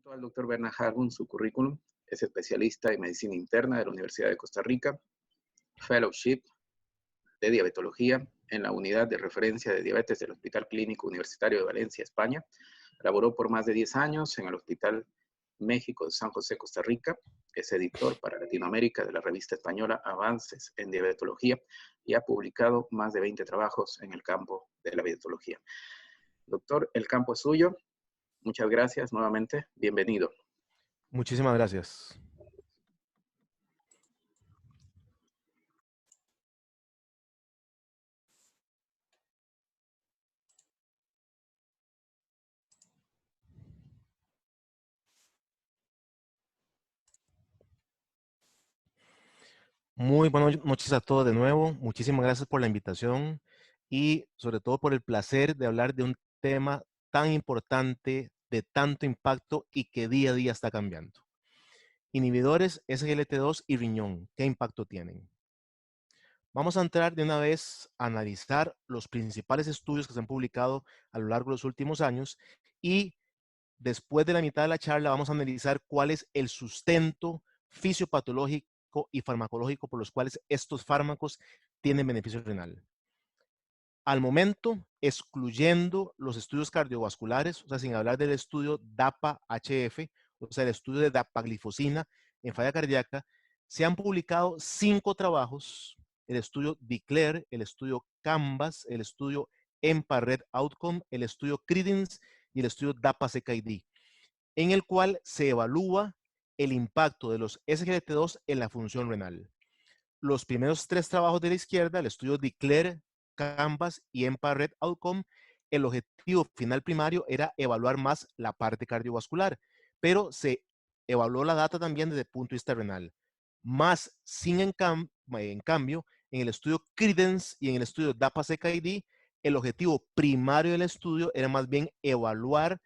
presento al doctor Bernard Hargun su currículum. Es especialista en medicina interna de la Universidad de Costa Rica, fellowship de diabetología en la unidad de referencia de diabetes del Hospital Clínico Universitario de Valencia, España. Laboró por más de 10 años en el Hospital México de San José, Costa Rica. Es editor para Latinoamérica de la revista española Avances en Diabetología y ha publicado más de 20 trabajos en el campo de la diabetología. Doctor, el campo es suyo. Muchas gracias nuevamente. Bienvenido. Muchísimas gracias. Muy buenas noches a todos de nuevo. Muchísimas gracias por la invitación y sobre todo por el placer de hablar de un tema tan importante, de tanto impacto y que día a día está cambiando. Inhibidores SGLT2 y riñón, ¿qué impacto tienen? Vamos a entrar de una vez a analizar los principales estudios que se han publicado a lo largo de los últimos años y después de la mitad de la charla vamos a analizar cuál es el sustento fisiopatológico y farmacológico por los cuales estos fármacos tienen beneficio renal. Al momento, excluyendo los estudios cardiovasculares, o sea, sin hablar del estudio DAPA-HF, o sea, el estudio de dapaglifosina en falla cardíaca, se han publicado 5 trabajos: el estudio DECLARE, el estudio CANVAS, el estudio EMPA-RED OUTCOME, el estudio CREDENCE y el estudio DAPA-CKID, en el cual se evalúa el impacto de los SGLT2 en la función renal. Los primeros 3 trabajos de la izquierda, el estudio DECLARE, CANVAS y EMPA-RED OUTCOME, el objetivo final primario era evaluar más la parte cardiovascular, pero se evaluó la data también desde el punto de vista renal. Más sin en cambio, en el estudio CREDENCE y en el estudio DAPA-CKID, el objetivo primario del estudio era más bien evaluar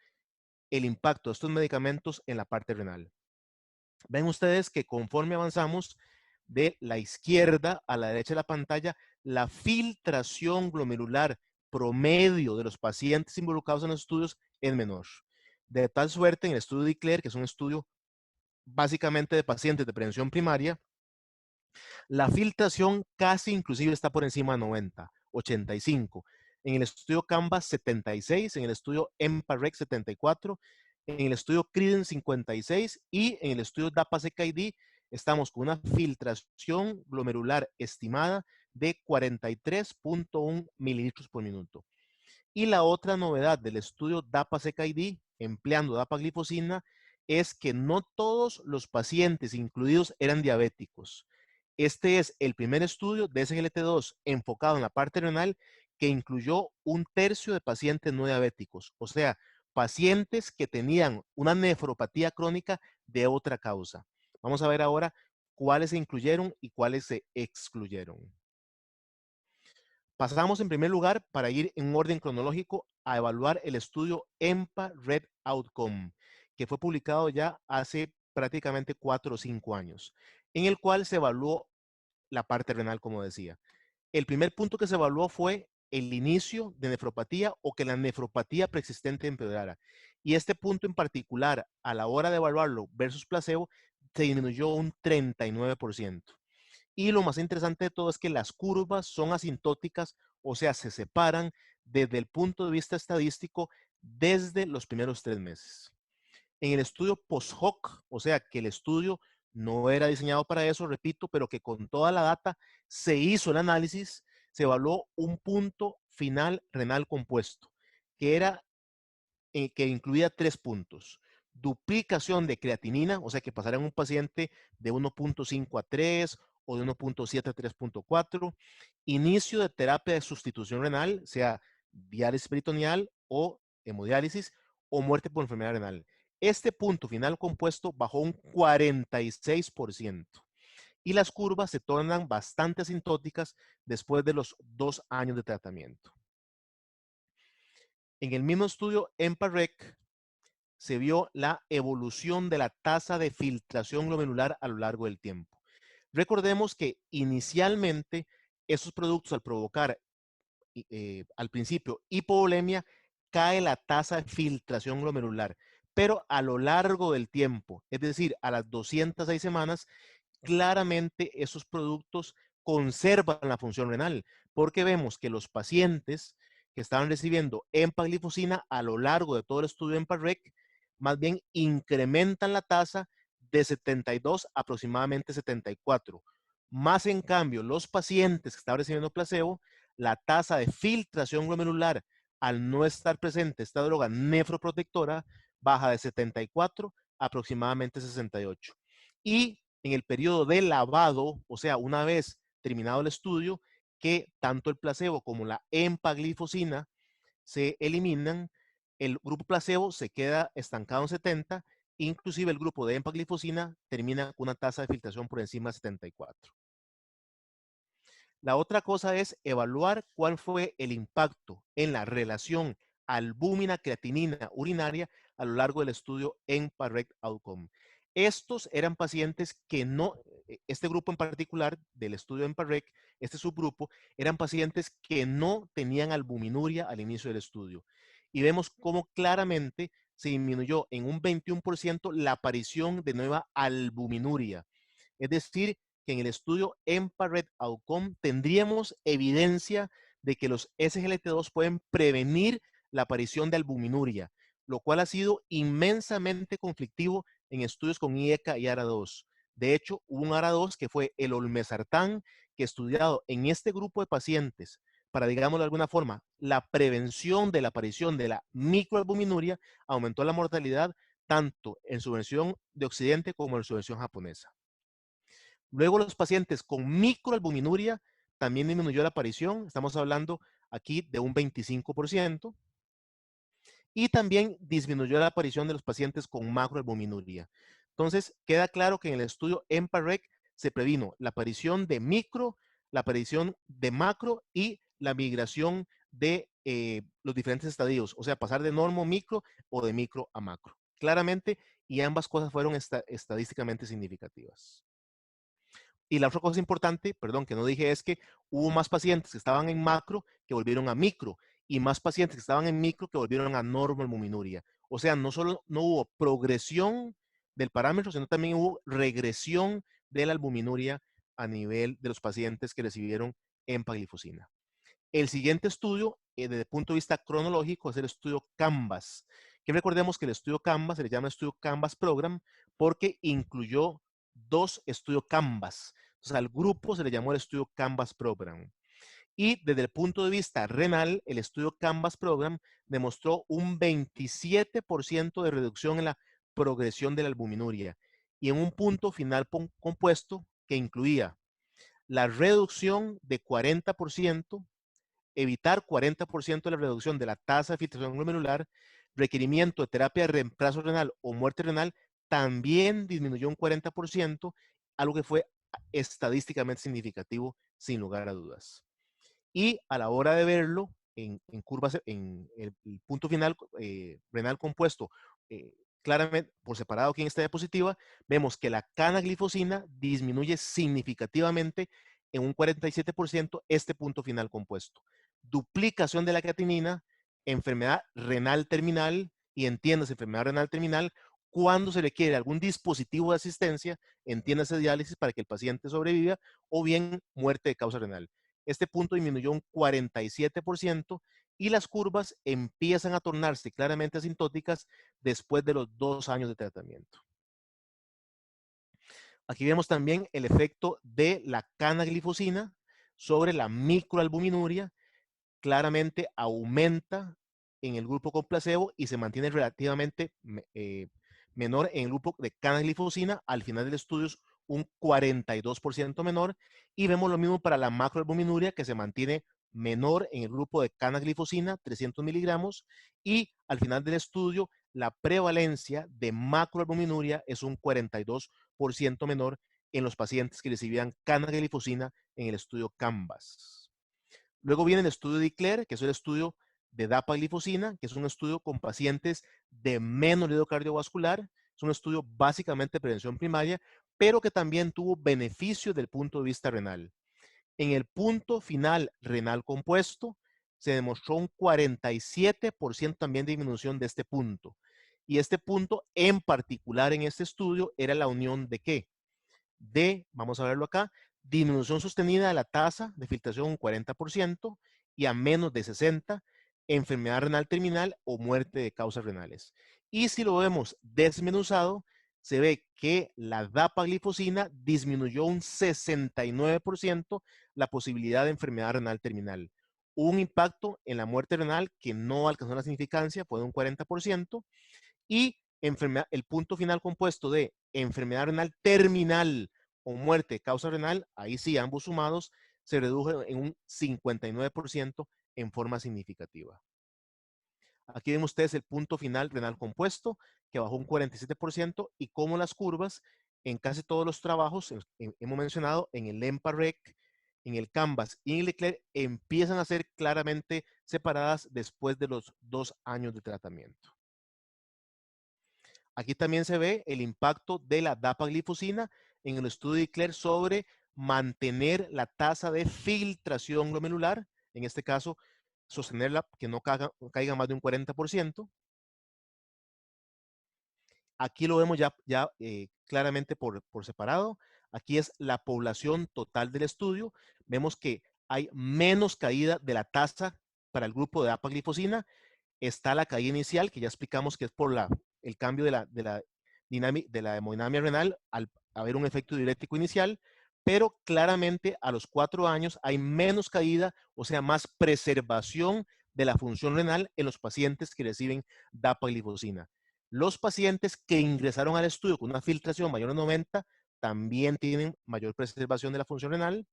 el impacto de estos medicamentos en la parte renal. Ven ustedes que conforme avanzamos de la izquierda a la derecha de la pantalla, la filtración glomerular promedio de los pacientes involucrados en los estudios es menor. De tal suerte, en el estudio DECLARE, que es un estudio básicamente de pacientes de prevención primaria, la filtración casi inclusive está por encima de 90, 85. En el estudio CANVAS 76, en el estudio EMPA-REG 74, en el estudio CREDENCE 56 y en el estudio DAPA-CKID estamos con una filtración glomerular estimada de 43.1 mililitros por minuto. Y la otra novedad del estudio DAPA-CKID, empleando dapaglifosina, es que no todos los pacientes incluidos eran diabéticos. Este es el primer estudio de SGLT2 enfocado en la parte renal que incluyó 1/3 de pacientes no diabéticos, o sea, pacientes que tenían una nefropatía crónica de otra causa. Vamos a ver ahora cuáles se incluyeron y cuáles se excluyeron. Pasamos en primer lugar, para ir en orden cronológico, a evaluar el estudio EMPA-RED OUTCOME, que fue publicado ya hace prácticamente 4 o 5 años, en el cual se evaluó la parte renal, como decía. El primer punto que se evaluó fue el inicio de nefropatía o que la nefropatía preexistente empeorara. Y este punto en particular, a la hora de evaluarlo versus placebo, se disminuyó un 39%. Y lo más interesante de todo es que las curvas son asintóticas, o sea, se separan desde el punto de vista estadístico desde los primeros 3 meses. En el estudio post-hoc, o sea, que el estudio no era diseñado para eso, repito, pero que con toda la data se hizo el análisis, se evaluó un punto final renal compuesto, que era que incluía 3 puntos. Duplicación de creatinina, o sea, que pasara en un paciente de 1.5 a 3 o de 1.7 a 3.4. Inicio de terapia de sustitución renal, sea diálisis peritoneal o hemodiálisis, o muerte por enfermedad renal. Este punto final compuesto bajó un 46%. Y las curvas se tornan bastante asintóticas después de los 2 años de tratamiento. En el mismo estudio EMPA-REG se vio la evolución de la tasa de filtración glomerular a lo largo del tiempo. Recordemos que inicialmente esos productos, al provocar al principio hipovolemia, cae la tasa de filtración glomerular, pero a lo largo del tiempo, es decir, a las 206 semanas, claramente esos productos conservan la función renal, porque vemos que los pacientes que estaban recibiendo empaglifosina a lo largo de todo el estudio EMPA-REC, más bien incrementan la tasa de 72 a aproximadamente 74. Más en cambio, los pacientes que estaban recibiendo placebo, la tasa de filtración glomerular al no estar presente esta droga nefroprotectora baja de 74 a aproximadamente 68. Y en el periodo de lavado, o sea, una vez terminado el estudio, que tanto el placebo como la empaglifosina se eliminan, el grupo placebo se queda estancado en 70, inclusive el grupo de empaglifosina termina con una tasa de filtración por encima de 74. La otra cosa es evaluar cuál fue el impacto en la relación albúmina-creatinina urinaria a lo largo del estudio EMPA-REC Outcome. Estos eran pacientes que no, este grupo en particular del estudio EMPA-REC, este subgrupo, eran pacientes que no tenían albuminuria al inicio del estudio. Y vemos cómo claramente se disminuyó en un 21% la aparición de nueva albuminuria. Es decir, que en el estudio EMPA-RED Outcome tendríamos evidencia de que los SGLT2 pueden prevenir la aparición de albuminuria, lo cual ha sido inmensamente conflictivo en estudios con IECA y ARA2. De hecho, hubo un ARA2 que fue el olmesartán, que estudiado en este grupo de pacientes para, digámoslo de alguna forma, la prevención de la aparición de la microalbuminuria, aumentó la mortalidad tanto en su versión de Occidente como en su versión japonesa. Luego los pacientes con microalbuminuria también disminuyó la aparición, estamos hablando aquí de un 25%, y también disminuyó la aparición de los pacientes con macroalbuminuria. Entonces, queda claro que en el estudio EMPA-REC se previno la aparición de micro, la aparición de macro y la migración de los diferentes estadios, o sea, pasar de normo micro o de micro a macro. Claramente, y ambas cosas fueron estadísticamente significativas. Y la otra cosa importante, perdón, que no dije es que hubo más pacientes que estaban en macro que volvieron a micro y más pacientes que estaban en micro que volvieron a normoalbuminuria. O sea, no solo no hubo progresión del parámetro, sino también hubo regresión de la albuminuria a nivel de los pacientes que recibieron empaglifosina. El siguiente estudio, desde el punto de vista cronológico, es el estudio CANVAS. Que recordemos que el estudio CANVAS se le llama estudio CANVAS Program porque incluyó dos estudios CANVAS. Entonces, al grupo se le llamó el estudio CANVAS Program. Y desde el punto de vista renal, el estudio CANVAS Program demostró un 27% de reducción en la progresión de la albuminuria y en un punto final compuesto que incluía la reducción de 40%, evitar 40% de la reducción de la tasa de filtración glomerular, requerimiento de terapia de reemplazo renal o muerte renal, también disminuyó un 40%, algo que fue estadísticamente significativo sin lugar a dudas. Y a la hora de verlo en curvas, en el punto final renal compuesto, claramente por separado aquí en esta diapositiva, vemos que la canaglifosina disminuye significativamente en un 47% este punto final compuesto. Duplicación de la creatinina, enfermedad renal terminal, y entiéndase enfermedad renal terminal, cuando se requiere algún dispositivo de asistencia, entiéndase diálisis para que el paciente sobreviva, o bien muerte de causa renal. Este punto disminuyó un 47% y las curvas empiezan a tornarse claramente asintóticas después de los 2 años de tratamiento. Aquí vemos también el efecto de la canaglifosina sobre la microalbuminuria. Claramente aumenta en el grupo con placebo y se mantiene relativamente menor en el grupo de canaglifosina. Al final del estudio es un 42% menor. Y vemos lo mismo para la macroalbuminuria, que se mantiene menor en el grupo de canaglifosina, 300 miligramos. Y al final del estudio, la prevalencia de macroalbuminuria es un 42% menor en los pacientes que recibían canaglifosina en el estudio CANVAS. Luego viene el estudio de DECLARE, que es el estudio de dapaglifosina, que es un estudio con pacientes de menos riesgo cardiovascular. Es un estudio básicamente de prevención primaria, pero que también tuvo beneficios del punto de vista renal. En el punto final renal compuesto, se demostró un 47% también de disminución de este punto. Y este punto en particular en este estudio era la unión de ¿qué? De, vamos a verlo acá, disminución sostenida de la tasa de filtración un 40% y a menos de 60, enfermedad renal terminal o muerte de causas renales. Y si lo vemos desmenuzado, se ve que la dapaglifosina disminuyó un 69% la posibilidad de enfermedad renal terminal. Un impacto en la muerte renal que no alcanzó la significancia, fue de un 40%, y el punto final compuesto de enfermedad renal terminal o muerte de causa renal, ahí sí, ambos sumados, se redujo en un 59% en forma significativa. Aquí ven ustedes el punto final renal compuesto, que bajó un 47%, y cómo las curvas en casi todos los trabajos, hemos mencionado, en el EMPA-REC, en el Canvas y en el Leclerc, empiezan a ser claramente separadas después de los 2 años de tratamiento. Aquí también se ve el impacto de la dapaglifosina en el estudio de Leclerc sobre mantener la tasa de filtración glomerular, en este caso, sostenerla que no caiga más de un 40%. Aquí lo vemos ya claramente por separado. Aquí es la población total del estudio. Vemos que hay menos caída de la tasa para el grupo de dapaglifosina. Está la caída inicial, que ya explicamos que es por el cambio de la hemodinamia renal al haber un efecto diurético inicial, pero claramente a los 4 años hay menos caída, o sea, más preservación de la función renal en los pacientes que reciben dapaglifosina. Los pacientes que ingresaron al estudio con una filtración mayor a 90 también tienen mayor preservación de la función renal.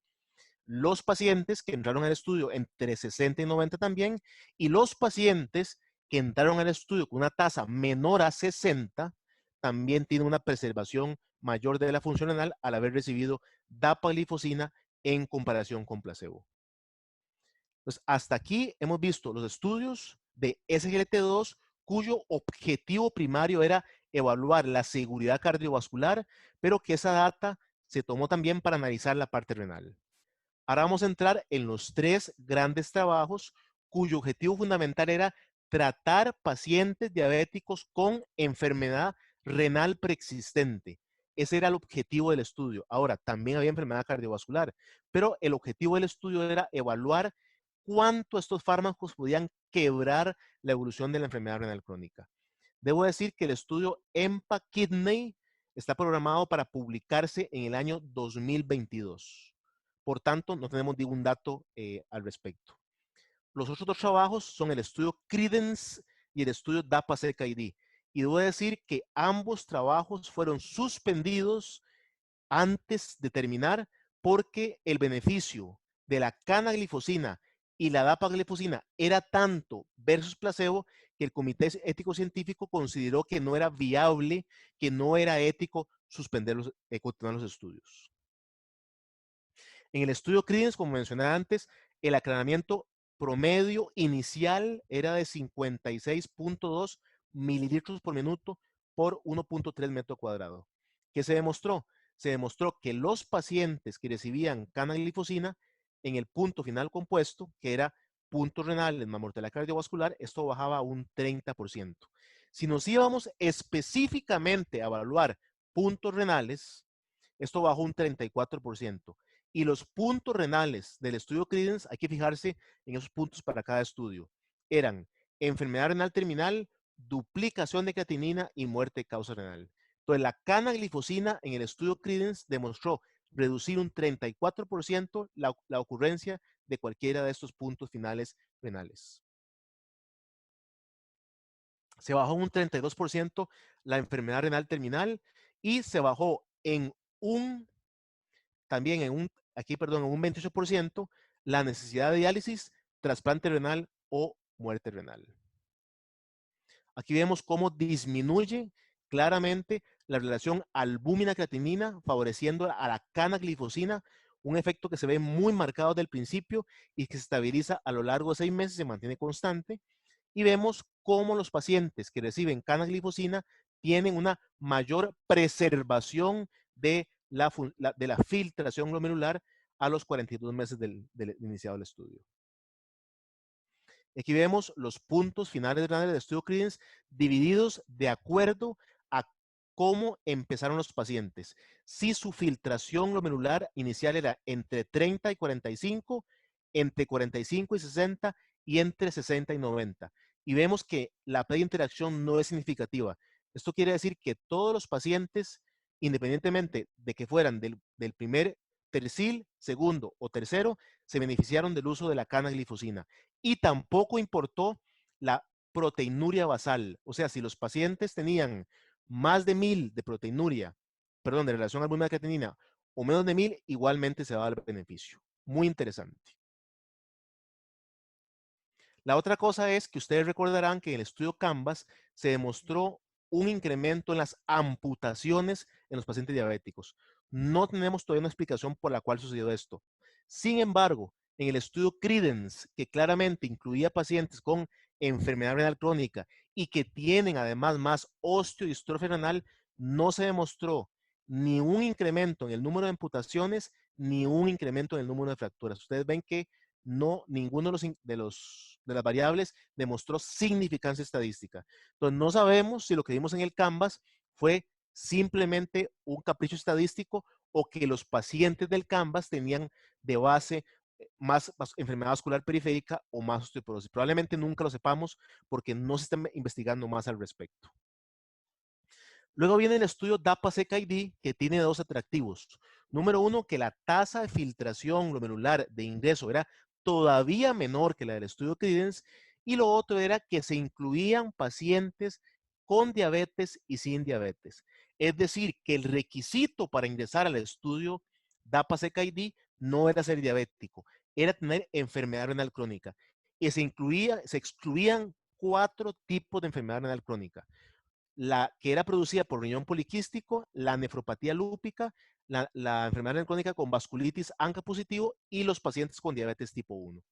Los pacientes que entraron al estudio entre 60 y 90 también, y los pacientes que entraron al estudio con una tasa menor a 60 también tienen una preservación mayor de la función renal al haber recibido dapaglifosina en comparación con placebo. Entonces, hasta aquí hemos visto los estudios de SGLT2 cuyo objetivo primario era evaluar la seguridad cardiovascular, pero que esa data se tomó también para analizar la parte renal. Ahora vamos a entrar en los 3 grandes trabajos cuyo objetivo fundamental era tratar pacientes diabéticos con enfermedad renal preexistente. Ese era el objetivo del estudio. Ahora, también había enfermedad cardiovascular, pero el objetivo del estudio era evaluar cuánto estos fármacos podían quebrar la evolución de la enfermedad renal crónica. Debo decir que el estudio EMPA-Kidney está programado para publicarse en el año 2022. Por tanto, no tenemos ningún dato al respecto. Los otros 2 trabajos son el estudio Credence y el estudio DAPA-CKD. Y debo decir que ambos trabajos fueron suspendidos antes de terminar porque el beneficio de la canaglifosina y la dapaglifosina era tanto versus placebo que el Comité Ético Científico consideró que no era viable, que no era ético continuar los estudios. En el estudio Credence, como mencioné antes, el aclaramiento promedio inicial era de 56.2 mililitros por minuto por 1.3 metro cuadrado. ¿Qué se demostró? Se demostró que los pacientes que recibían canaglifosina en el punto final compuesto, que era puntos renales más mortalidad cardiovascular, esto bajaba un 30%. Si nos íbamos específicamente a evaluar puntos renales, esto bajó un 34%. Y los puntos renales del estudio Credence, hay que fijarse en esos puntos para cada estudio. Eran enfermedad renal terminal, duplicación de creatinina y muerte de causa renal. Entonces, la canaglifosina en el estudio Credence demostró reducir un 34% la ocurrencia de cualquiera de estos puntos finales renales. Se bajó un 32% la enfermedad renal terminal y se bajó en también en un 28% la necesidad de diálisis, trasplante renal o muerte renal. Aquí vemos cómo disminuye claramente la relación albúmina-creatinina, favoreciendo a la canaglifosina, un efecto que se ve muy marcado desde el principio y que se estabiliza a lo largo de 6 meses, se mantiene constante. Y vemos cómo los pacientes que reciben canaglifosina tienen una mayor preservación de la filtración glomerular a los 42 meses del iniciado del estudio. Aquí vemos los puntos finales renales del estudio Credence divididos de acuerdo a cómo empezaron los pacientes. Si su filtración glomerular inicial era entre 30 y 45, entre 45 y 60 y entre 60 y 90. Y vemos que la interacción no es significativa. Esto quiere decir que todos los pacientes, independientemente de que fueran del primer tercil, segundo o tercero, se beneficiaron del uso de la canaglifosina. Y tampoco importó la proteinuria basal. O sea, si los pacientes tenían más de 1000 de proteinuria, perdón, de relación albúmina creatinina, o menos de 1000, igualmente se va a dar beneficio. Muy interesante. La otra cosa es que ustedes recordarán que en el estudio Canvas se demostró un incremento en las amputaciones en los pacientes diabéticos. No tenemos todavía una explicación por la cual sucedió esto. Sin embargo, en el estudio Credence, que claramente incluía pacientes con enfermedad renal crónica y que tienen además más osteodistrofia renal, no se demostró ni un incremento en el número de amputaciones ni un incremento en el número de fracturas. Ustedes ven que no, ninguno de las variables demostró significancia estadística. Entonces, no sabemos si lo que vimos en el Canvas fue simplemente un capricho estadístico o que los pacientes del Canvas tenían de base más enfermedad vascular periférica o más osteoporosis. Probablemente nunca lo sepamos porque no se está investigando más al respecto. Luego viene el estudio DAPA-CKD, que tiene dos atractivos. Número uno, que la tasa de filtración glomerular de ingreso era todavía menor que la del estudio Credence, y lo otro era que se incluían pacientes con diabetes y sin diabetes. Es decir, que el requisito para ingresar al estudio DAPA-CKD no era ser diabético, era tener enfermedad renal crónica. Y se excluían 4 tipos de enfermedad renal crónica: la que era producida por riñón poliquístico, la nefropatía lúpica, la enfermedad renal crónica con vasculitis ANCA positivo y los pacientes con diabetes tipo 1.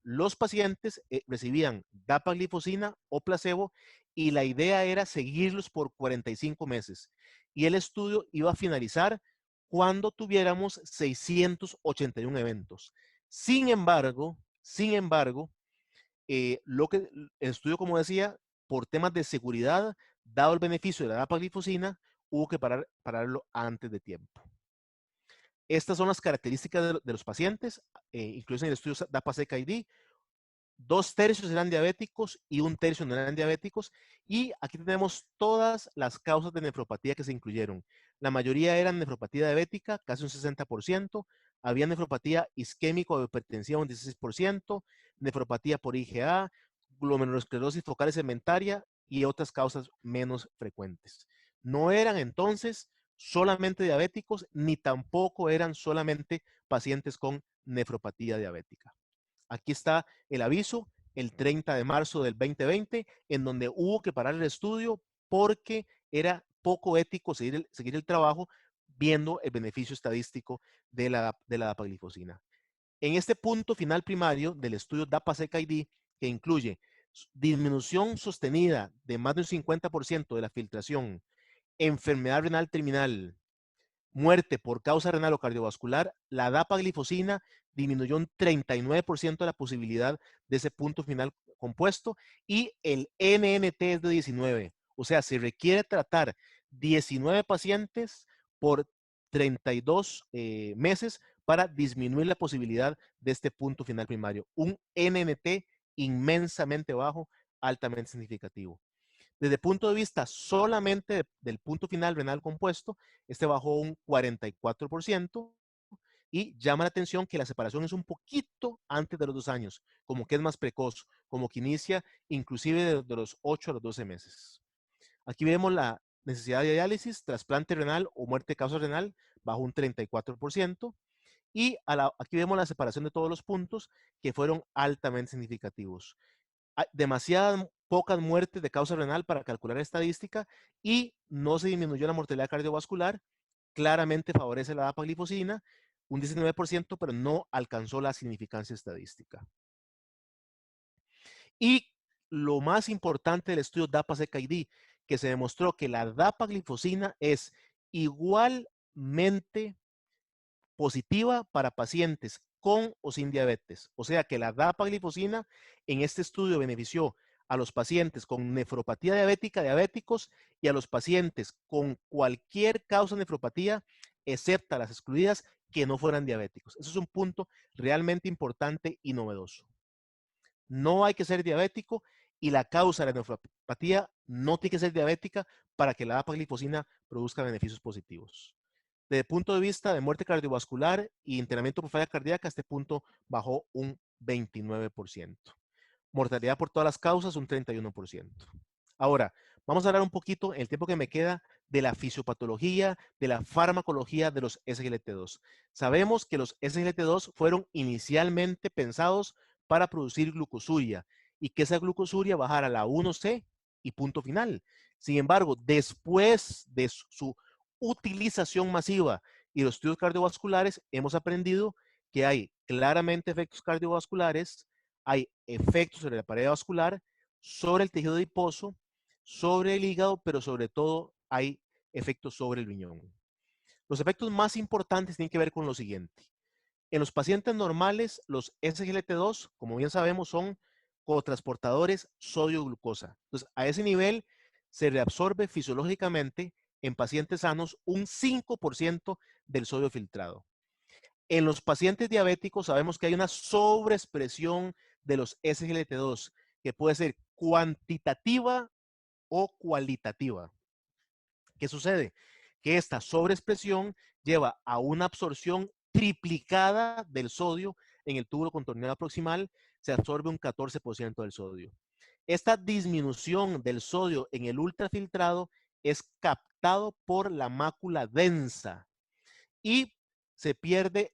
Los pacientes recibían dapaglifosina o placebo y la idea era seguirlos por 45 meses. Y el estudio iba a finalizar cuando tuviéramos 681 eventos. Sin embargo, el estudio, como decía, por temas de seguridad, dado el beneficio de la dapaglifosina, hubo que pararlo antes de tiempo. Estas son las características de los pacientes, incluso en el estudio DAPA-CKD. 2/3 eran diabéticos y 1/3 no eran diabéticos. Y aquí tenemos todas las causas de nefropatía que se incluyeron. La mayoría eran nefropatía diabética, casi un 60%. Había nefropatía isquémica o hipertensiva, un 16%. Nefropatía por IgA, glomerulosclerosis focal segmentaria y otras causas menos frecuentes. No eran entonces solamente diabéticos, ni tampoco eran solamente pacientes con nefropatía diabética. Aquí está el aviso, el 30 de marzo del 2020, en donde hubo que parar el estudio porque era poco ético seguir el trabajo viendo el beneficio estadístico de la dapaglifosina. En este punto final primario del estudio DAPA-CKD, que incluye disminución sostenida de más de un 50% de la filtración, enfermedad renal terminal, muerte por causa renal o cardiovascular, la dapaglifosina disminuyó un 39% la posibilidad de ese punto final compuesto y el NNT es de 19. O sea, se requiere tratar 19 pacientes por 32 meses para disminuir la posibilidad de este punto final primario. Un NNT inmensamente bajo, altamente significativo. Desde el punto de vista solamente del punto final renal compuesto, este bajó un 44% y llama la atención que la separación es un poquito antes de los 2 años, como que es más precoz, como que inicia inclusive de los 8 a los 12 meses. Aquí vemos la necesidad de diálisis, trasplante renal o muerte de causa renal, bajó un 34%. Y aquí vemos la separación de todos los puntos que fueron altamente significativos. Hay demasiadas pocas muertes de causa renal para calcular estadística y no se disminuyó la mortalidad cardiovascular. Claramente favorece la dapaglifosina, un 19%, pero no alcanzó la significancia estadística. Y lo más importante del estudio DAPA-CKD, que se demostró que la dapaglifosina es igualmente positiva para pacientes con o sin diabetes. O sea que la dapaglifosina en este estudio benefició a los pacientes con nefropatía diabética, diabéticos, y a los pacientes con cualquier causa de nefropatía, excepto las excluidas, que no fueran diabéticos. Eso es un punto realmente importante y novedoso. No hay que ser diabético y la causa de la nefropatía no tiene que ser diabética para que la dapaglifosina produzca beneficios positivos. Desde el punto de vista de muerte cardiovascular y internamiento por falla cardíaca, este punto bajó un 29%. Mortalidad por todas las causas, un 31%. Ahora, vamos a hablar un poquito, en el tiempo que me queda, de la fisiopatología, de la farmacología de los SGLT2. Sabemos que los SGLT2 fueron inicialmente pensados para producir glucosuria y que esa glucosuria bajara a la 1C y punto final. Sin embargo, después de su utilización masiva y los estudios cardiovasculares, hemos aprendido que hay claramente efectos cardiovasculares, hay efectos sobre la pared vascular, sobre el tejido adiposo, sobre el hígado, pero sobre todo hay efectos sobre el riñón. Los efectos más importantes tienen que ver con lo siguiente. En los pacientes normales, los SGLT2, como bien sabemos, son cotransportadores sodio-glucosa. Entonces, a ese nivel se reabsorbe fisiológicamente en pacientes sanos un 5% del sodio filtrado. En los pacientes diabéticos sabemos que hay una sobreexpresión de los SGLT2 que puede ser cuantitativa o cualitativa. ¿Qué sucede? Que esta sobreexpresión lleva a una absorción triplicada del sodio en el túbulo contorneado proximal, se absorbe un 14% del sodio. Esta disminución del sodio en el ultrafiltrado es captado por la mácula densa y se pierde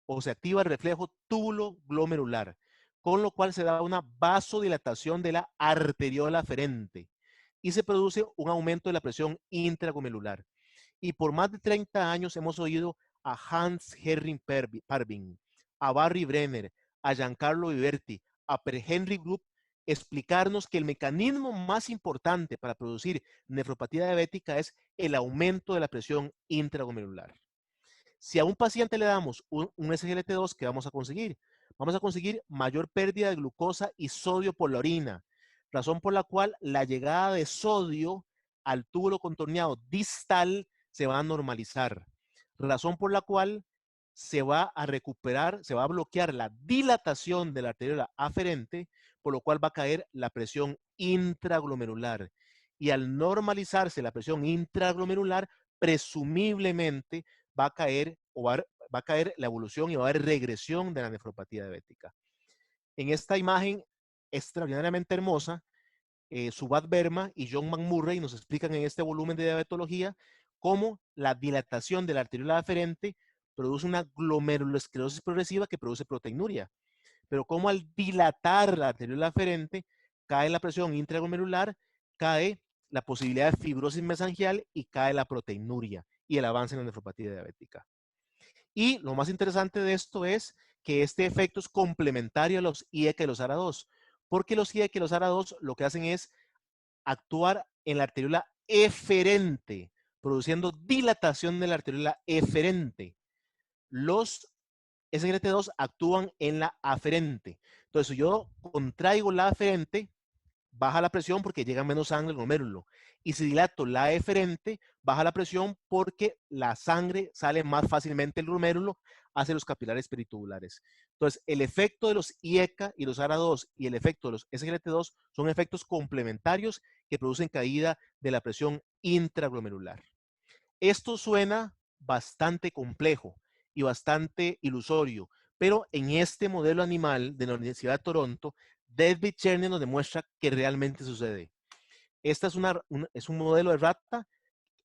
o se activa el reflejo túbulo glomerular, con lo cual se da una vasodilatación de la arteriola aferente y se produce un aumento de la presión intraglomerular. Y por más de 30 años hemos oído a Hans Herring Parvin, a Barry Brenner, a Giancarlo Viverti, a Per Henry Group explicarnos que el mecanismo más importante para producir nefropatía diabética es el aumento de la presión intraglomerular. Si a un paciente le damos un SGLT2, ¿qué vamos a conseguir? Vamos a conseguir mayor pérdida de glucosa y sodio por la orina, razón por la cual la llegada de sodio al túbulo contorneado distal se va a normalizar, razón por la cual se va a recuperar, se va a bloquear la dilatación de la arteriola aferente, por lo cual va a caer la presión intraglomerular. Y al normalizarse la presión intraglomerular, presumiblemente va a caer va a caer la evolución y va a haber regresión de la nefropatía diabética. En esta imagen extraordinariamente hermosa, Subhat Verma y John McMurray nos explican en este volumen de diabetología cómo la dilatación de la arteriola aferente produce una glomerulosclerosis progresiva que produce proteinuria, pero cómo al dilatar la arteriola aferente cae la presión intraglomerular, cae la posibilidad de fibrosis mesangial y cae la proteinuria y el avance en la nefropatía diabética. Y lo más interesante de esto es que este efecto es complementario a los IECA y los ARA2, porque los IECA y los ARA2 lo que hacen es actuar en la arteriola eferente, produciendo dilatación de la arteriola eferente. Los SGLT2 actúan en la aferente. Entonces, si yo contraigo la aferente, baja la presión porque llega menos sangre al glomérulo. Y si dilato la eferente, baja la presión porque la sangre sale más fácilmente del glomérulo hacia los capilares peritubulares. Entonces, el efecto de los IECA y los ARA2 y el efecto de los SGLT2 son efectos complementarios que producen caída de la presión intraglomerular. Esto suena bastante complejo y bastante ilusorio, pero en este modelo animal de la Universidad de Toronto, David Cherny nos demuestra que realmente sucede. Esta es un modelo de rata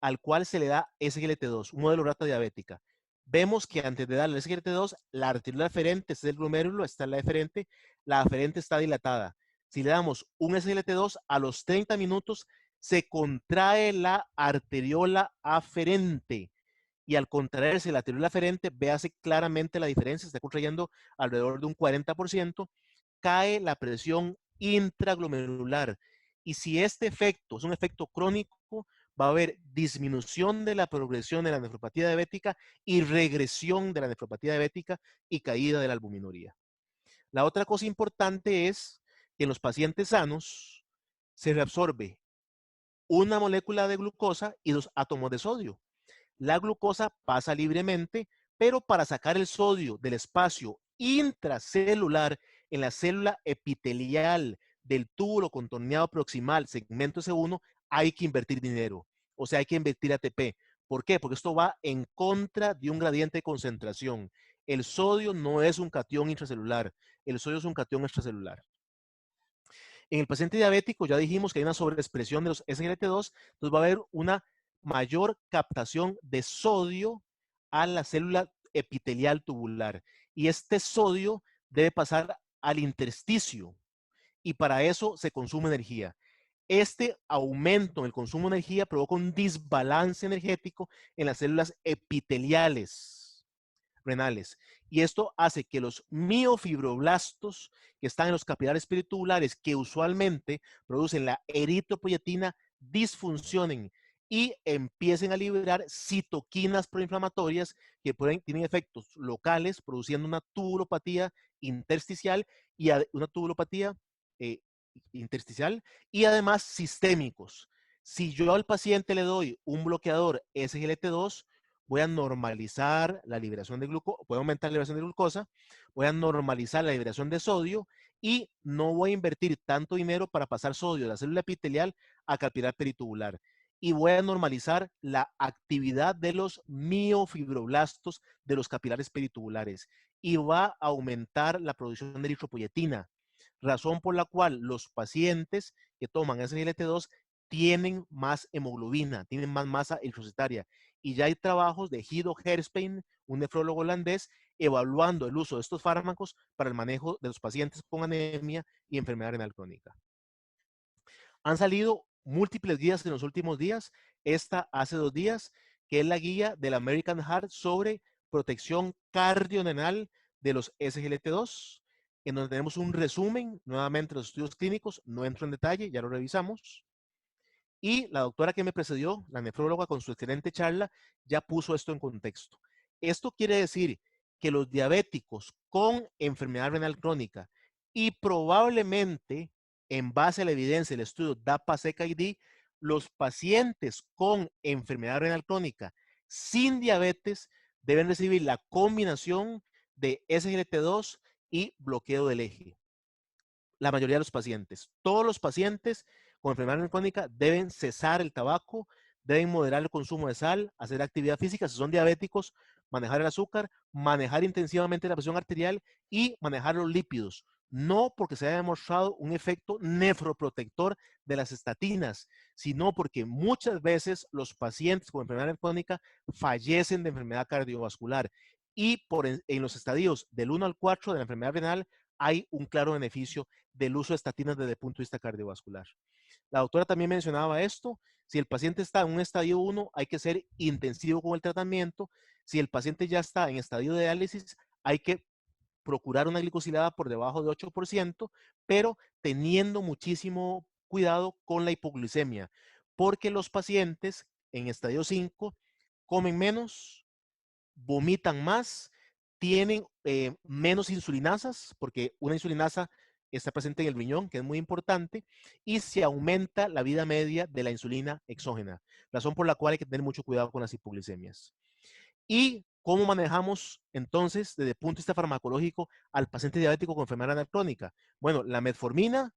al cual se le da SGLT2, un modelo de rata diabética. Vemos que antes de darle SGLT2, la arteriola aferente, este es el glomérulo, está la aferente está dilatada. Si le damos un SGLT2, a los 30 minutos se contrae la arteriola aferente. Y al contraerse la arteriola aferente, véase claramente la diferencia, está contrayendo alrededor de un 40%, cae la presión intraglomerular. Y si este efecto es un efecto crónico, va a haber disminución de la progresión de la nefropatía diabética y regresión de la nefropatía diabética y caída de la albuminuria. La otra cosa importante es que en los pacientes sanos se reabsorbe una molécula de glucosa y 2 átomos de sodio. La glucosa pasa libremente, pero para sacar el sodio del espacio intracelular en la célula epitelial del túbulo contorneado proximal, segmento S1, hay que invertir dinero. O sea, hay que invertir ATP. ¿Por qué? Porque esto va en contra de un gradiente de concentración. El sodio no es un catión intracelular, el sodio es un catión extracelular. En el paciente diabético ya dijimos que hay una sobreexpresión de los SGLT2, entonces va a haber una mayor captación de sodio a la célula epitelial tubular. Y este sodio debe pasar al intersticio y para eso se consume energía. Este aumento en el consumo de energía provoca un desbalance energético en las células epiteliales renales. Y esto hace que los miofibroblastos que están en los capilares peritubulares, que usualmente producen la eritropoyetina, disfuncionen y empiecen a liberar citoquinas proinflamatorias que tienen efectos locales, produciendo una tubulopatía intersticial y una tubulopatía eh, intersticial y además sistémicos. Si yo al paciente le doy un bloqueador SGLT2, voy a normalizar la liberación de glucosa, voy a aumentar la liberación de glucosa, voy a normalizar la liberación de sodio y no voy a invertir tanto dinero para pasar sodio de la célula epitelial a capilar peritubular. Y voy a normalizar la actividad de los miofibroblastos de los capilares peritubulares. Y va a aumentar la producción de eritropoyetina, razón por la cual los pacientes que toman SGLT2 tienen más hemoglobina, tienen más masa eritrocitaria. Y ya hay trabajos de Guido Herspein, un nefrólogo holandés, evaluando el uso de estos fármacos para el manejo de los pacientes con anemia y enfermedad renal crónica. Han salido múltiples guías en los últimos días. Esta hace 2 días, que es la guía del American Heart sobre protección cardiorenal de los SGLT2, en donde tenemos un resumen nuevamente de los estudios clínicos. No entro en detalle, ya lo revisamos. Y la doctora que me precedió, la nefróloga, con su excelente charla, ya puso esto en contexto. Esto quiere decir que los diabéticos con enfermedad renal crónica y probablemente, en base a la evidencia del estudio DAPA-CKD, los pacientes con enfermedad renal crónica sin diabetes deben recibir la combinación de SGLT2 y bloqueo del eje. La mayoría de los pacientes. Todos los pacientes con enfermedad renal crónica deben cesar el tabaco, deben moderar el consumo de sal, hacer actividad física, si son diabéticos, manejar el azúcar, manejar intensivamente la presión arterial y manejar los lípidos. No porque se haya demostrado un efecto nefroprotector de las estatinas, sino porque muchas veces los pacientes con enfermedad renal crónica fallecen de enfermedad cardiovascular y en los estadios del 1 al 4 de la enfermedad renal hay un claro beneficio del uso de estatinas desde el punto de vista cardiovascular. La doctora también mencionaba esto. Si el paciente está en un estadio 1, hay que ser intensivo con el tratamiento. Si el paciente ya está en estadio de diálisis, hay que procurar una glicosilada por debajo de 8%, pero teniendo muchísimo cuidado con la hipoglucemia, porque los pacientes en estadio 5 comen menos, vomitan más, tienen menos insulinasas, porque una insulinasa está presente en el riñón, que es muy importante, y se aumenta la vida media de la insulina exógena, razón por la cual hay que tener mucho cuidado con las hipoglicemias. ¿Y cómo manejamos entonces, desde el punto de vista farmacológico, al paciente diabético con enfermedad renal crónica? Bueno, la metformina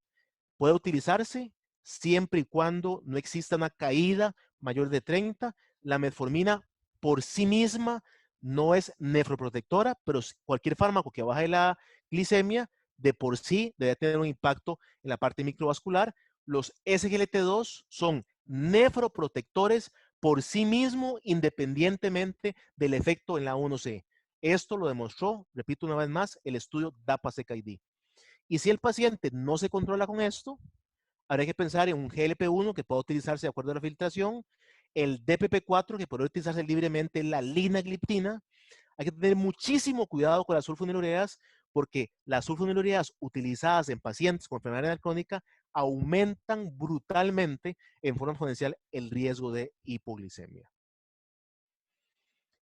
puede utilizarse siempre y cuando no exista una caída mayor de 30. La metformina por sí misma no es nefroprotectora, pero cualquier fármaco que baje la glicemia de por sí debe tener un impacto en la parte microvascular. Los SGLT2 son nefroprotectores por sí mismo, independientemente del efecto en la 1C. Esto lo demostró, repito una vez más, el estudio DAPA-CKD. Y si el paciente no se controla con esto, habrá que pensar en un GLP-1 que pueda utilizarse de acuerdo a la filtración, el DPP-4 que puede utilizarse libremente, la linagliptina. Hay que tener muchísimo cuidado con las sulfonilureas porque las sulfonilureas utilizadas en pacientes con enfermedad renal crónica aumentan brutalmente en forma exponencial el riesgo de hipoglicemia.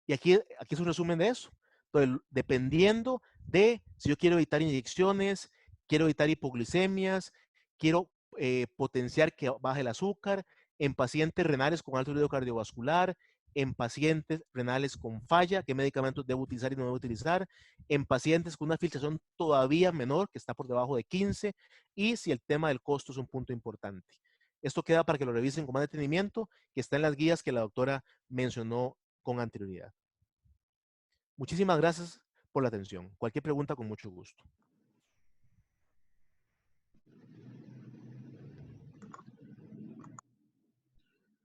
Y aquí es un resumen de eso. Entonces, dependiendo de si yo quiero evitar inyecciones, quiero evitar hipoglicemias, quiero potenciar que baje el azúcar, en pacientes renales con alto riesgo cardiovascular, en pacientes renales con falla, qué medicamentos debo utilizar y no debo utilizar, en pacientes con una filtración todavía menor, que está por debajo de 15, y si el tema del costo es un punto importante. Esto queda para que lo revisen con más detenimiento, que está en las guías que la doctora mencionó con anterioridad. Muchísimas gracias por la atención. Cualquier pregunta, con mucho gusto.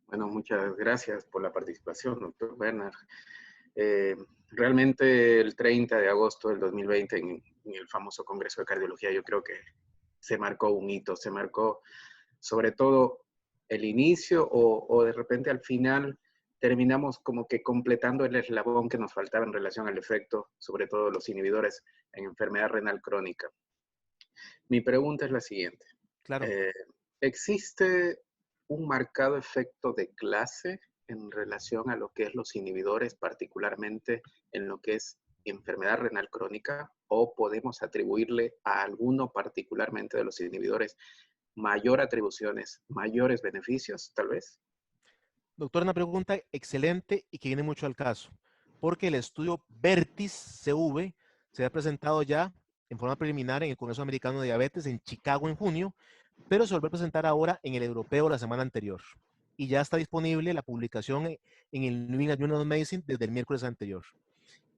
Bueno, muchas gracias por la participación, doctor Bernard. Eh, Realmente el 30 de agosto del 2020 en el famoso Congreso de Cardiología, yo creo que se marcó un hito, se marcó sobre todo el inicio o de repente al final terminamos como que completando el eslabón que nos faltaba en relación al efecto, sobre todo los inhibidores en enfermedad renal crónica. Mi pregunta es la siguiente. Claro. ¿Existe un marcado efecto de clase en relación a lo que es los inhibidores, particularmente en lo que es enfermedad renal crónica? ¿O podemos atribuirle a alguno particularmente de los inhibidores mayor atribuciones, mayores beneficios, tal vez? Doctor, una pregunta excelente y que viene mucho al caso, porque el estudio VERTIS-CV se ha presentado ya en forma preliminar en el Congreso Americano de Diabetes en Chicago en junio, pero se volvió a presentar ahora en el europeo la semana anterior. Y ya está disponible la publicación en el New England Journal of Medicine desde el miércoles anterior.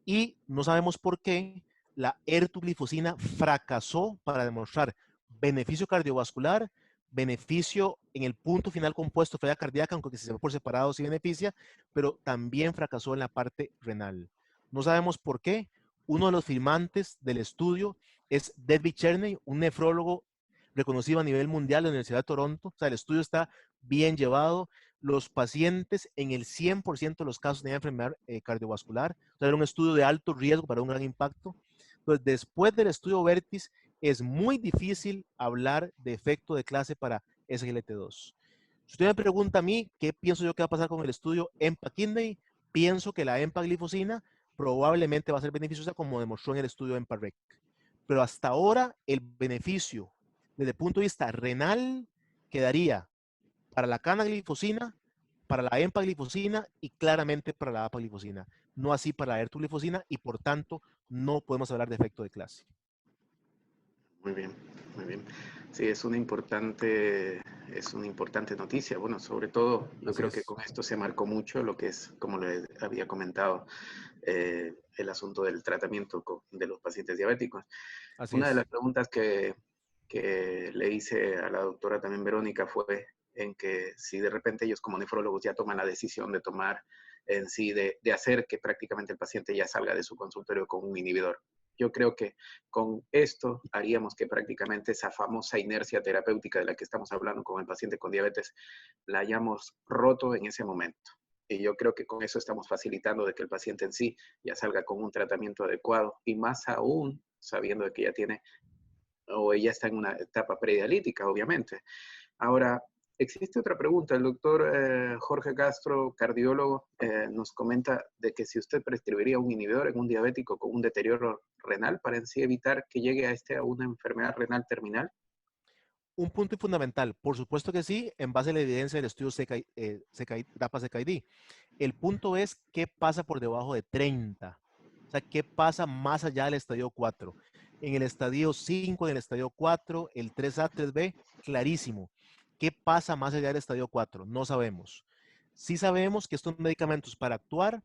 Y no sabemos por qué la ertuglifosina fracasó para demostrar beneficio cardiovascular, beneficio en el punto final compuesto de falla cardíaca, aunque si se ve por separado sí beneficia, pero también fracasó en la parte renal. No sabemos por qué. Uno de los firmantes del estudio es David Cherney, un nefrólogo reconocido a nivel mundial de la Universidad de Toronto. O sea, el estudio está bien llevado. Los pacientes en el 100% de los casos tenían enfermedad cardiovascular. O sea, era un estudio de alto riesgo para un gran impacto. Entonces, después del estudio VERTIS, es muy difícil hablar de efecto de clase para SGLT2. Si usted me pregunta a mí qué pienso yo que va a pasar con el estudio EMPA-Kidney, pienso que la empaglifosina probablemente va a ser beneficiosa como demostró en el estudio EMPA-REC. Pero hasta ahora el beneficio desde el punto de vista renal quedaría para la canaglifosina, para la empaglifosina y claramente para la apaglifosina. No así para la ertuglifosina y por tanto no podemos hablar de efecto de clase. Muy bien, muy bien. Sí, es una importante noticia. Bueno, sobre todo, yo Así creo que es. con esto se marcó mucho lo que es, como le había comentado, el asunto del tratamiento de los pacientes diabéticos. Así Una de es. las preguntas que le hice a la doctora también Verónica fue en que si de repente ellos como nefrólogos ya toman la decisión de tomar en sí, de hacer que prácticamente el paciente ya salga de su consultorio con un inhibidor. Yo creo que con esto haríamos que prácticamente esa famosa inercia terapéutica de la que estamos hablando con el paciente con diabetes la hayamos roto en ese momento. Y yo creo que con eso estamos facilitando de que el paciente en sí ya salga con un tratamiento adecuado y más aún sabiendo de que ya tiene o ella está en una etapa predialítica, obviamente. Ahora, existe otra pregunta. El doctor Jorge Castro, cardiólogo, nos comenta de que si usted prescribiría un inhibidor en un diabético con un deterioro renal para en sí evitar que llegue a una enfermedad renal terminal. Un punto fundamental, por supuesto que sí, en base a la evidencia del estudio DAPA-CKD. El punto es qué pasa por debajo de 30. O sea, qué pasa más allá del estadio 4. En el estadio 5, en el estadio 4, el 3A, 3B, clarísimo. ¿Qué pasa más allá del estadio 4? No sabemos. Sí sabemos que estos medicamentos para actuar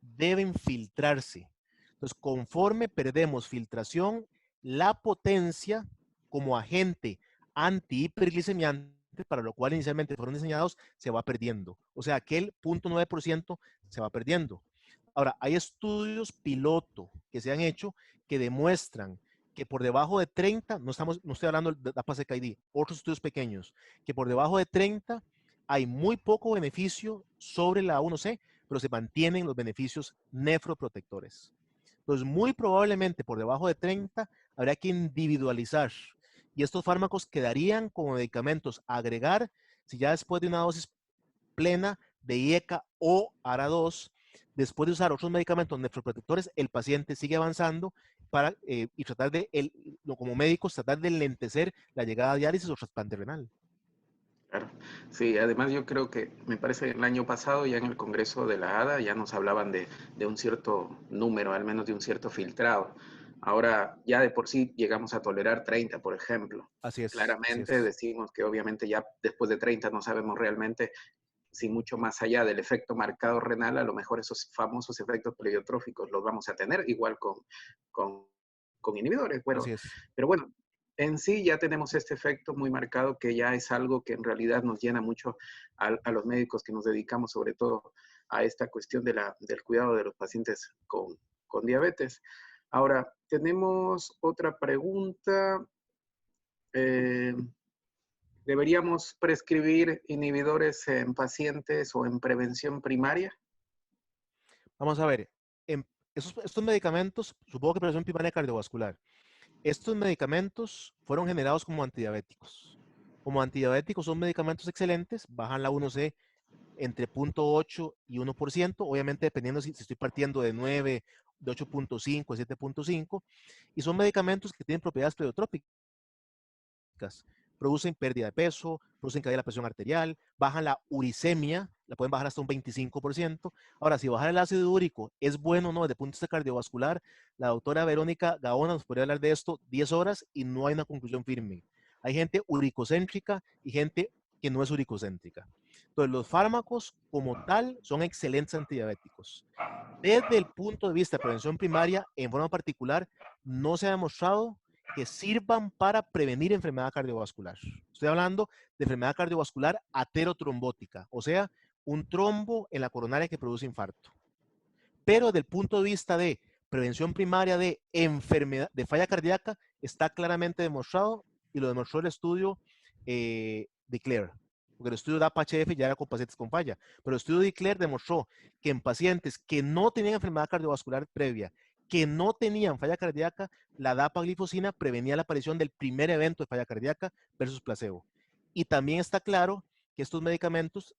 deben filtrarse. Entonces, conforme perdemos filtración, la potencia como agente antihiperglicemiante, para lo cual inicialmente fueron diseñados, se va perdiendo. O sea, aquel 0.9% se va perdiendo. Ahora, hay estudios piloto que se han hecho que demuestran que por debajo de 30, no estoy hablando de la PAS-CKD, otros estudios pequeños, que por debajo de 30 hay muy poco beneficio sobre la A1C, pero se mantienen los beneficios nefroprotectores. Entonces, muy probablemente por debajo de 30 habrá que individualizar y estos fármacos quedarían como medicamentos a agregar si ya después de una dosis plena de IECA o ARA2, después de usar otros medicamentos nefroprotectores, el paciente sigue avanzando para, y tratar de, como médicos, tratar de enlentecer la llegada a diálisis o trasplante renal. Claro. Sí, además yo creo que, me parece que el año pasado ya en el Congreso de la ADA ya nos hablaban de un cierto número, al menos de un cierto filtrado. Ahora ya de por sí llegamos a tolerar 30, por ejemplo. Así es, así Claramente es. decimos que obviamente ya después de 30 no sabemos realmente si mucho más allá del efecto marcado renal, a lo mejor esos famosos efectos pleiotróficos los vamos a tener, igual con, con inhibidores. Así Bueno, es. pero bueno, en sí ya tenemos este efecto muy marcado que ya es algo que en realidad nos llena mucho a los médicos que nos dedicamos sobre todo a esta cuestión del cuidado de los pacientes con diabetes. Ahora, tenemos otra pregunta. Eh, ¿Deberíamos prescribir inhibidores en pacientes o en prevención primaria? Vamos a ver, estos medicamentos, supongo que presión primaria cardiovascular, estos medicamentos fueron generados como antidiabéticos. Como antidiabéticos son medicamentos excelentes, bajan la 1C entre 0.8 y 1%, obviamente dependiendo si estoy partiendo de 9, de 8.5, de 7.5, y son medicamentos que tienen propiedades pleiotrópicas. Producen pérdida de peso, producen caída de la presión arterial, bajan la uricemia, la pueden bajar hasta un 25%. Ahora, si bajar el ácido úrico es bueno o no desde el punto de vista cardiovascular, la doctora Verónica Gaona nos podría hablar de esto 10 horas y no hay una conclusión firme. Hay gente uricocéntrica y gente que no es uricocéntrica. Entonces, los fármacos como tal son excelentes antidiabéticos. Desde el punto de vista de prevención primaria, en forma particular, no se ha demostrado que sirvan para prevenir enfermedad cardiovascular. Estoy hablando de enfermedad cardiovascular aterotrombótica, o sea, un trombo en la coronaria que produce infarto. Pero desde el punto de vista de prevención primaria de enfermedad, de falla cardíaca, está claramente demostrado y lo demostró el estudio de Claire. Porque el estudio de APA-HF ya era con pacientes con falla, pero el estudio de Claire demostró que en pacientes que no tenían enfermedad cardiovascular previa, que no tenían falla cardíaca, la dapaglifosina prevenía la aparición del primer evento de falla cardíaca versus placebo. Y también está claro que estos medicamentos,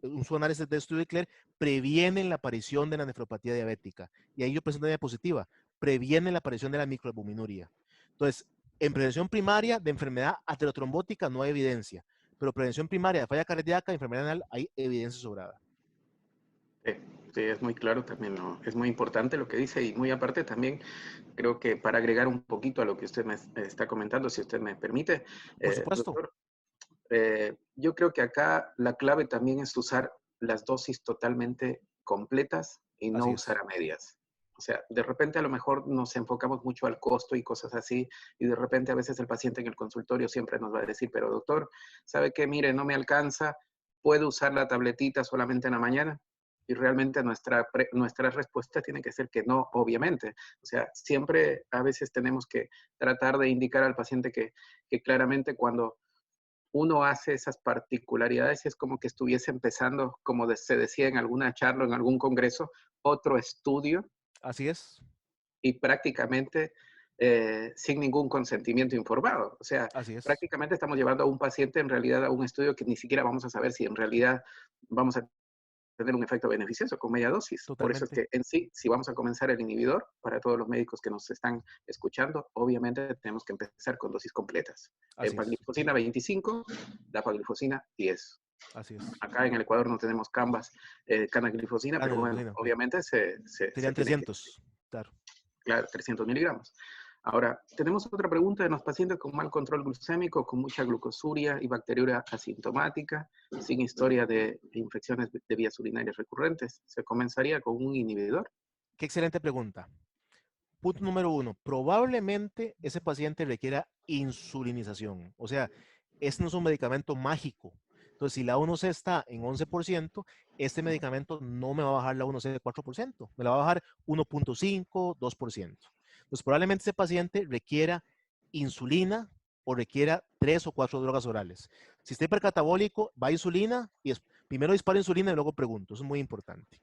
un análisis de estudio de Claire, previenen la aparición de la nefropatía diabética. Y ahí yo presento una diapositiva. Previenen la aparición de la microalbuminuria. Entonces, en prevención primaria de enfermedad aterotrombótica no hay evidencia, pero prevención primaria de falla cardíaca, enfermedad renal, hay evidencia sobrada. Sí, sí, es muy claro también, ¿no? Es muy importante lo que dice y muy aparte también creo que para agregar un poquito a lo que usted me está comentando, si usted me permite, Por supuesto. doctor, yo creo que acá la clave también es usar las dosis totalmente completas y no Así usar es. a medias. O sea, de repente a lo mejor nos enfocamos mucho al costo y cosas así, y de repente a veces el paciente en el consultorio siempre nos va a decir, pero doctor, ¿sabe qué? Mire, no me alcanza, ¿puedo usar la tabletita solamente en la mañana? Y realmente nuestra respuesta tiene que ser que no, obviamente. O sea, siempre a veces tenemos que tratar de indicar al paciente que claramente cuando uno hace esas particularidades y es como que estuviese empezando, como se decía en alguna charla, en algún congreso, otro estudio Así es. y prácticamente sin ningún consentimiento informado. O sea, Así es. prácticamente estamos llevando a un paciente en realidad a un estudio que ni siquiera vamos a saber si en realidad vamos a tener un efecto beneficioso con media dosis. Por eso es Totalmente. que en sí, si vamos a comenzar el inhibidor, para todos los médicos que nos están escuchando, obviamente tenemos que empezar con dosis completas. Así es. Empaglifosina 25, dapaglifosina 10. Así es. Acá en el Ecuador no tenemos canaglifosina, pero bueno, Canaglifosina. obviamente se Serían tiene que, 300. Claro. claro, 300 miligramos. Ahora, tenemos otra pregunta de los pacientes con mal control glucémico, con mucha glucosuria y bacteriuria asintomática, sin historia de infecciones de vías urinarias recurrentes. ¿Se comenzaría con un inhibidor? Qué excelente pregunta. Punto número 1. Probablemente ese paciente requiera insulinización. O sea, este no es un medicamento mágico. Entonces, si la 1C está en 11%, este medicamento no me va a bajar la 1C de 4%. Me la va a bajar 1.5, 2%. Entonces, probablemente ese paciente requiera insulina o requiera 3 o 4 drogas orales. Si está hipercatabólico, va a insulina y primero disparo insulina y luego pregunto. Eso es muy importante.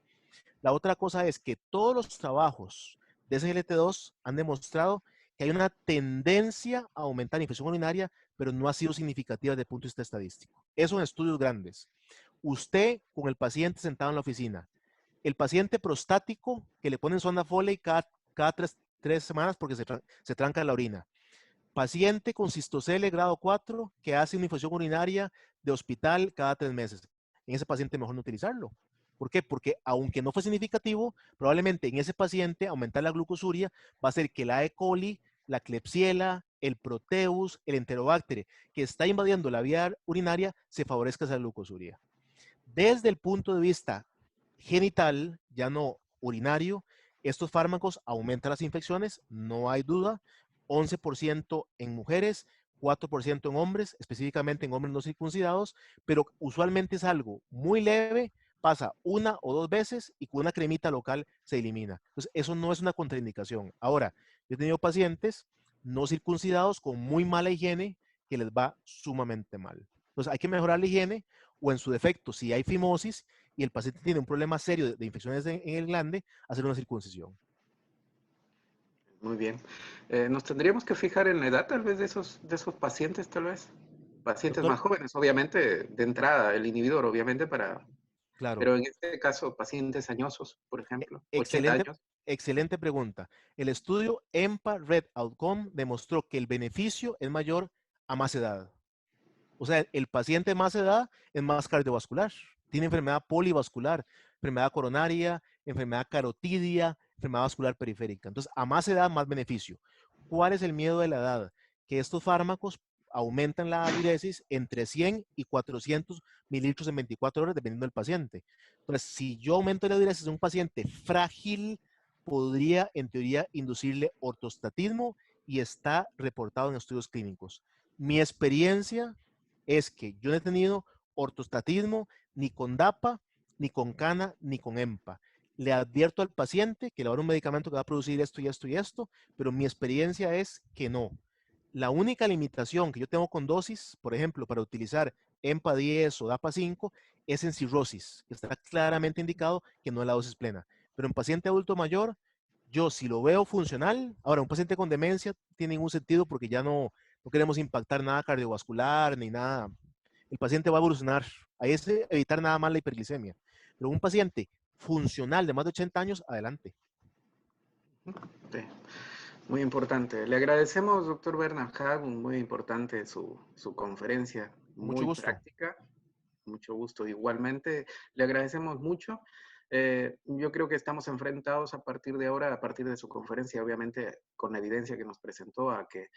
La otra cosa es que todos los trabajos de SGLT2 han demostrado que que hay una tendencia a aumentar la infección urinaria, pero no ha sido significativa desde el punto de vista estadístico. Eso en estudios grandes. Usted con el paciente sentado en la oficina, el paciente prostático que le ponen sonda Foley cada tres semanas porque se tranca la orina. Paciente con cistocele grado 4 que hace una infección urinaria de hospital cada 3 meses. En ese paciente mejor no utilizarlo. ¿Por qué? Porque aunque no fue significativo, probablemente en ese paciente aumentar la glucosuria va a hacer que la E. coli, la Klebsiella, el Proteus, el Enterobacter, que está invadiendo la vía urinaria, se favorezca esa glucosuria. Desde el punto de vista genital, ya no urinario, estos fármacos aumentan las infecciones, no hay duda, 11% en mujeres, 4% en hombres, específicamente en hombres no circuncidados, pero usualmente es algo muy leve, pasa una o dos veces y con una cremita local se elimina. Entonces, eso no es una contraindicación. Ahora, yo he tenido pacientes no circuncidados con muy mala higiene que les va sumamente mal. Entonces, hay que mejorar la higiene o en su defecto, si hay fimosis y el paciente tiene un problema serio de infecciones en el glande, hacer una circuncisión. Muy bien. Nos tendríamos que fijar en la edad tal vez de esos pacientes, tal vez. Pacientes Doctor, más jóvenes, obviamente, de entrada, el inhibidor, obviamente, claro, pero en este caso, pacientes añosos, por ejemplo, 80 excelente, años. excelente pregunta. El estudio EMPA Red Outcome demostró que el beneficio es mayor a más edad. O sea, el paciente de más edad es más cardiovascular, tiene enfermedad polivascular, enfermedad coronaria, enfermedad carotidia, enfermedad vascular periférica. Entonces, a más edad, más beneficio. ¿Cuál es el miedo de la edad? Que estos fármacos aumentan la diuresis entre 100 y 400 mililitros en 24 horas, dependiendo del paciente. Entonces, si yo aumento la diuresis en un paciente frágil, podría, en teoría, inducirle ortostatismo y está reportado en estudios clínicos. Mi experiencia es que yo no he tenido ortostatismo ni con DAPA, ni con CANA, ni con EMPA. Le advierto al paciente que le va a dar un medicamento que va a producir esto y esto y esto, pero mi experiencia es que no. La única limitación que yo tengo con dosis, por ejemplo, para utilizar EMPA 10 o DAPA 5, es en cirrosis, que está claramente indicado que no es la dosis plena. Pero en paciente adulto mayor, yo si lo veo funcional, ahora un paciente con demencia tiene ningún sentido porque ya no queremos impactar nada cardiovascular ni nada. El paciente va a evolucionar. Ahí es evitar nada más la hiperglicemia. Pero un paciente funcional de más de 80 años, adelante. Sí, muy importante. Le agradecemos, doctor Bernard Haag, muy importante su conferencia, Mucho muy gusto. práctica. Mucho gusto. Igualmente, le agradecemos mucho. Yo creo que estamos enfrentados a partir de ahora, a partir de su conferencia, obviamente con la evidencia que nos presentó, a que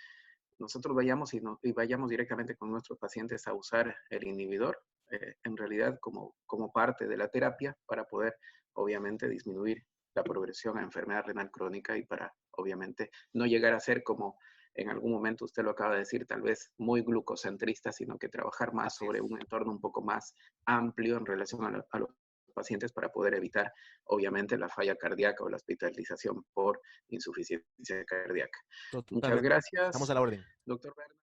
nosotros vayamos y vayamos directamente con nuestros pacientes a usar el inhibidor, en realidad como parte de la terapia para poder, obviamente, disminuir la progresión a enfermedad renal crónica y para, obviamente, no llegar a ser como en algún momento usted lo acaba de decir, tal vez muy glucocentrista, sino que trabajar más Así sobre es. un entorno un poco más amplio en relación a los pacientes para poder evitar, obviamente, la falla cardíaca o la hospitalización por insuficiencia cardíaca. Muchas Totalmente. Estamos gracias, a la orden. doctor Bernard.